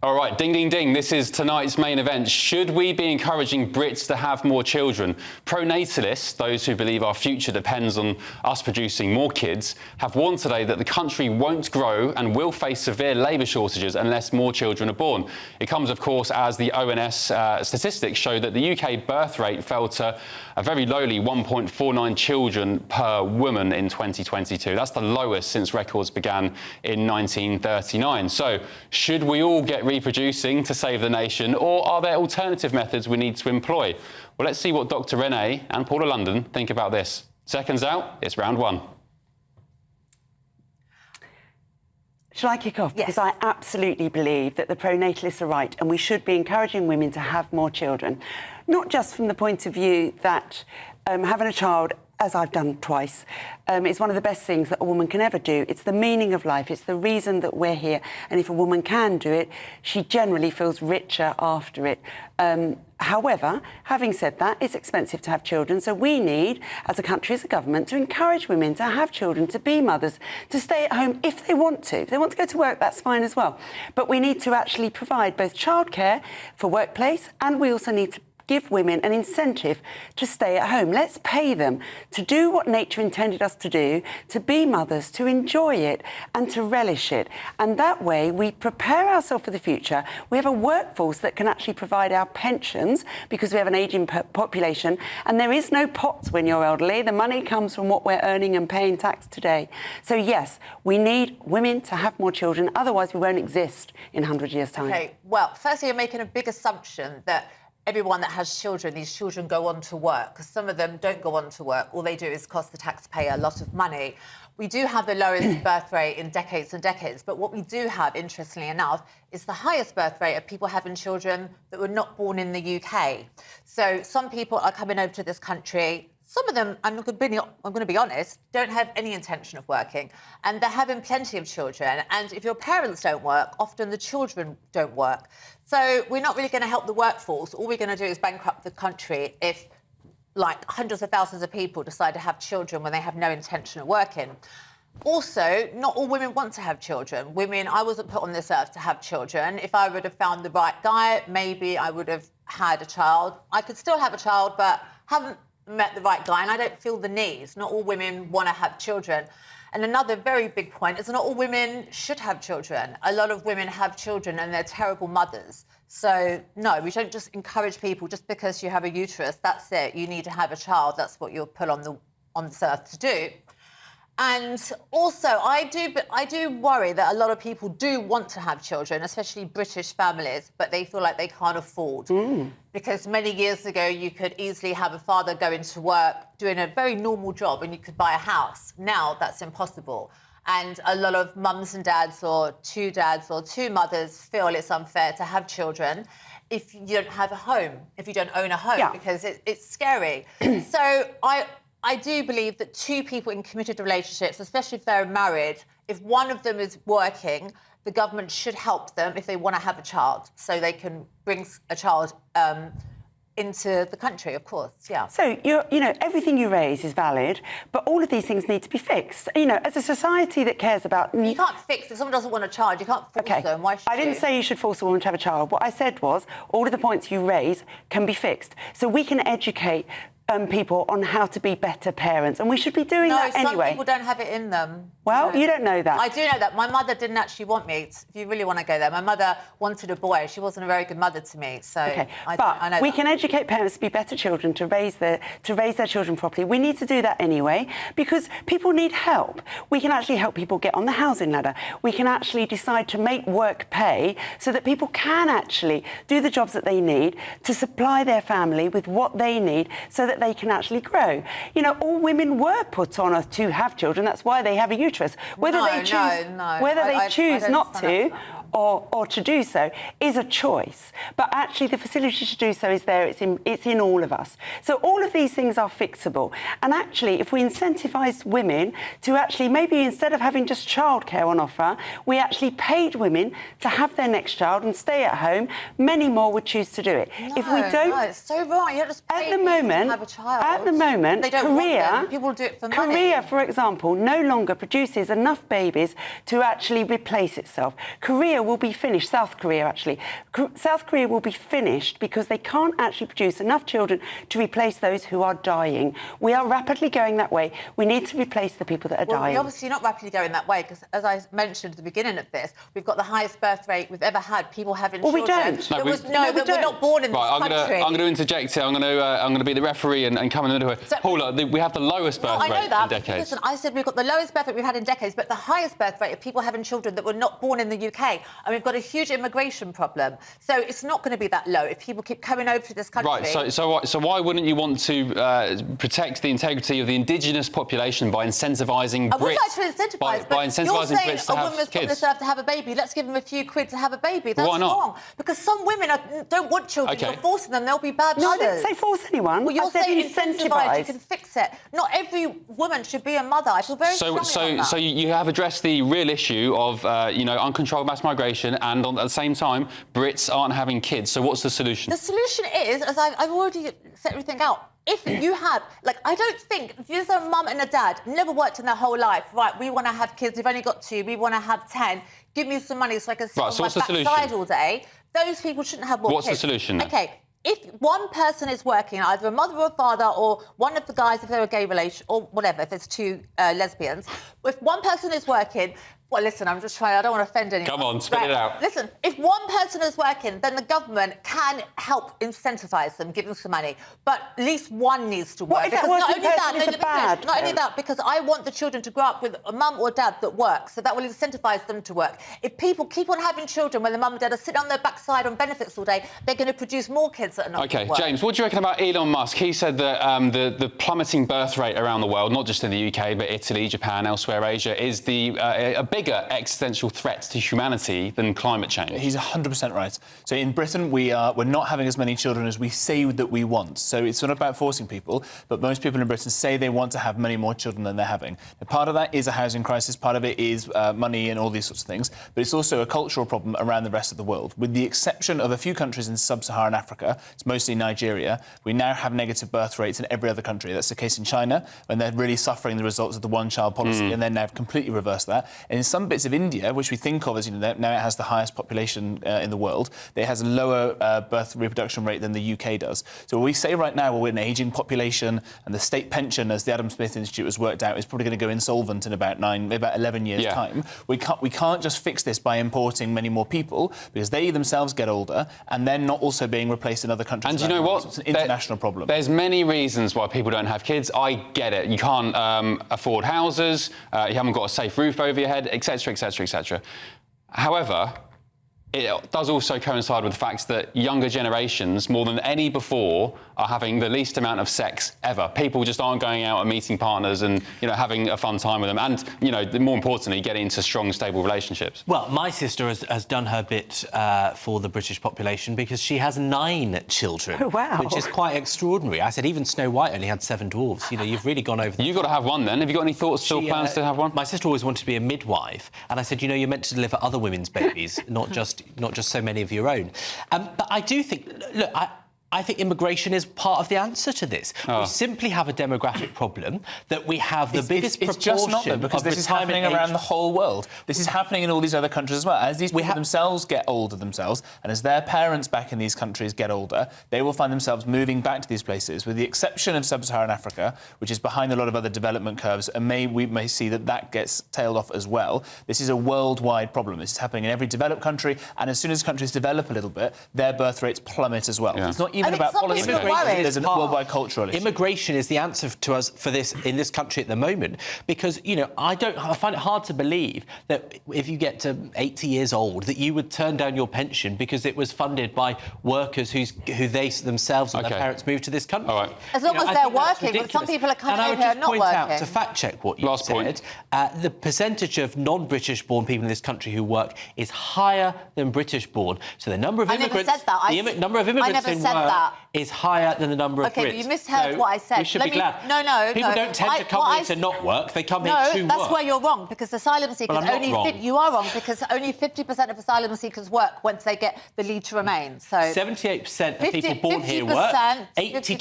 All right, ding, ding, ding. This is tonight's main event. Should we be encouraging Brits to have more children? Pro-natalists, those who believe our future depends on us producing more kids, have warned today that the country won't grow and will face severe labour shortages unless more children are born. It comes, of course, as the ONS statistics show that the UK birth rate fell to a very lowly 1.49 children per woman in 2022. That's the lowest since records began in 1939. So, should we all get reproducing to save the nation, or are there alternative methods we need to employ? Well, let's see what Dr. Renee and Paula London think about this. Seconds out, it's round one. Shall I kick off? Yes. Because I absolutely believe that the pro-natalists are right and we should be encouraging women to have more children. Not just from the point of view that having a child, as I've done twice, is one of the best things that a woman can ever do. It's the meaning of life. It's the reason that we're here. And if a woman can do it, she generally feels richer after it. However, having said that, it's expensive to have children. So we need, as a country, as a government, to encourage women to have children, to be mothers, to stay at home if they want to. If they want to go to work, that's fine as well. But we need to actually provide both childcare for workplace, and we also need to give women an incentive to stay at home. Let's pay them to do what nature intended us to do, to be mothers, to enjoy it and to relish it. And that way we prepare ourselves for the future. We have a workforce that can actually provide our pensions because we have an ageing population, and there is no pots when you're elderly. The money comes from what we're earning and paying tax today. So yes, we need women to have more children, otherwise we won't exist in 100 years' time. OK, well, firstly, you're making a big assumption that everyone that has children, these children go on to work, because some of them don't go on to work. All they do is cost the taxpayer a lot of money. We do have the lowest birth rate in decades and decades, but what we do have, interestingly enough, is the highest birth rate of people having children that were not born in the UK. So some people are coming over to this country. Some of them, I'm going to be honest, don't have any intention of working, and they're having plenty of children. And if your parents don't work, often the children don't work. So we're not really going to help the workforce. All we're going to do is bankrupt the country if, like, hundreds of thousands of people decide to have children when they have no intention of working. Also, not all women want to have children. I wasn't put on this earth to have children. If I would have found the right guy, maybe I would have had a child. I could still have a child, but haven't met the right guy, and I don't feel the need. Not all women want to have children. And another very big point is not all women should have children. A lot of women have children and they're terrible mothers. So, no, we don't just encourage people just because you have a uterus, that's it, you need to have a child, that's what you're put on this earth to do. And also, I do worry that a lot of people do want to have children, especially British families, but they feel like they can't afford. Because many years ago, you could easily have a father going to work, doing a very normal job, and you could buy a house. Now, that's impossible. And a lot of mums and dads or two mothers feel it's unfair to have children if you don't have a home, if you don't own a home, because it's scary. So I do believe that two people in committed relationships, especially if they're married, if one of them is working, the government should help them if they want to have a child, so they can bring a child into the country, of course, yeah. So, everything you raise is valid, but all of these things need to be fixed. As a society that cares about... You can't fix if someone doesn't want a child. You can't force them. Why should you? I didn't say you should force a woman to have a child. What I said was all of the points you raise can be fixed. So we can educate people on how to be better parents, and we should be doing that anyway. No, some people don't have it in them. Well, you don't know that. I do know that. My mother didn't actually want me, if you really want to go there. My mother wanted a boy. She wasn't a very good mother to me, so I know we can educate parents to be better children, to raise their children properly. We need to do that anyway, because people need help. We can actually help people get on the housing ladder. We can actually decide to make work pay so that people can actually do the jobs that they need to supply their family with what they need so that they can actually grow. All women were put on earth to have children. That's why they have a uterus. Whether they choose not to or to do so is a choice. But actually the facility to do so is there. It's in all of us. So all of these things are fixable. And actually, if we incentivise women to actually, maybe instead of having just childcare on offer, we actually paid women to have their next child and stay at home, many more would choose to do it. If we don't... No, it's so wrong. You don't just pay people to have a child. At the moment, they don't want them. People do it for money. Korea, for example, no longer produces enough babies to actually replace itself. Korea Korea will be finished, South Korea actually. South Korea will be finished because they can't actually produce enough children to replace those who are dying. We are rapidly going that way. We need to replace the people that are dying. We're obviously not rapidly going that way because, as I mentioned at the beginning of this, we've got the highest birth rate we've ever had, people having children. We don't. We're not born in this country. I'm going to interject here. I'm going to be the referee and come in the middle here. Paula, we have the lowest birth rate in decades. Listen, I said we've got the lowest birth rate we've had in decades, but the highest birth rate of people having children that were not born in the UK. And we've got a huge immigration problem. So it's not going to be that low if people keep coming over to this country. Right, so why wouldn't you want to protect the integrity of the indigenous population by incentivising Brits? I would like to incentivise, by incentivising Brits to have kids. A woman's put this earth to have a baby, let's give them a few quid to have a baby. That's why not? wrong. Because some women don't want children. You're forcing them, they'll be bad mothers. No, I didn't say force anyone. Well, you're saying incentivise. You can fix it. Not every woman should be a mother. I feel very strongly on that. So you have addressed the real issue of uncontrolled mass migration, and at the same time, Brits aren't having kids. So what's the solution? The solution is, as I've already set everything out. If you have, I don't think, if there's a mum and a dad, never worked in their whole life, right, we want to have kids, we've only got 2, we want to have 10, give me some money so I can sit on my backside all day, those people shouldn't have more kids. What's the solution then? OK, if one person is working, either a mother or a father, or one of the guys, if they're a gay relation, or whatever, if there's 2 lesbians, if one person is working... Well, listen, I'm just trying... I don't want to offend anyone. Come on, spit it out. Listen, if one person is working, then the government can help incentivise them, give them some money. But at least one needs to work. What if that working person is a bad Not only that, because I want the children to grow up with a mum or dad that works, so that will incentivise them to work. If people keep on having children when the mum and dad are sitting on their backside on benefits all day, they're going to produce more kids that are not going to work. James, what do you reckon about Elon Musk? He said that the plummeting birth rate around the world, not just in the UK, but Italy, Japan, elsewhere, Asia, is a bigger existential threat to humanity than climate change. He's 100% right. So in Britain, we're not having as many children as we say that we want. So it's not about forcing people, but most people in Britain say they want to have many more children than they're having. Now, part of that is a housing crisis, part of it is money and all these sorts of things, but it's also a cultural problem around the rest of the world. With the exception of a few countries in sub-Saharan Africa, it's mostly Nigeria, we now have negative birth rates in every other country. That's the case in China, when they're really suffering the results of the one-child policy, and then now completely reversed that. And in some bits of India, which we think of as, now it has the highest population in the world, it has a lower birth reproduction rate than the UK does. So we say right now we're an ageing population, and the state pension, as the Adam Smith Institute has worked out, is probably going to go insolvent in about 11 years' time. We can't just fix this by importing many more people, because they themselves get older, and they're not also being replaced in other countries. And you know what? So it's an international problem. There's many reasons why people don't have kids. I get it. You can't afford houses, you haven't got a safe roof over your head, etc., etc., etc. However, it does also coincide with the fact that younger generations, more than any before, are having the least amount of sex ever. People just aren't going out and meeting partners and, having a fun time with them. And, more importantly, getting into strong, stable relationships. Well, my sister has done her bit for the British population because she has 9 children. Oh, wow. Which is quite extraordinary. I said even Snow White only had 7 dwarfs. You've really gone over... You've got to have one, then. Have you got any thoughts or plans to have one? My sister always wanted to be a midwife. And I said, you're meant to deliver other women's babies, not just so many of your own. But I do think... Look, I think immigration is part of the answer to this. We simply have a demographic problem that we have the biggest proportion. It's just not, though, because this is happening around the whole world. This is happening in all these other countries as well. As these people themselves get older themselves, and as their parents back in these countries get older, they will find themselves moving back to these places, with the exception of sub-Saharan Africa, which is behind a lot of other development curves, and we may see that gets tailed off as well. This is a worldwide problem. This is happening in every developed country, and as soon as countries develop a little bit, their birth rates plummet as well. Yeah. It's not even about policy. There's a worldwide cultural issue. Immigration is the answer to us for this in this country at the moment, because I find it hard to believe that if you get to 80 years old that you would turn down your pension because it was funded by workers who they themselves and their parents moved to this country. All right. As long as they're working, but some people are coming over here and not working. And I would just point out, to fact-check what you said, the percentage of non-British-born people in this country who work is higher than British-born. So the number of immigrants... I never said that. The number of immigrants in work is higher than the number of Brits. OK, but you misheard what I said. We should be glad. No. People don't tend to come here to not work. They come here to work. No, that's where you're wrong, because asylum seekers you are wrong, because only 50% of asylum seekers work once they get the leave to remain. So 78% of people born here work. 82%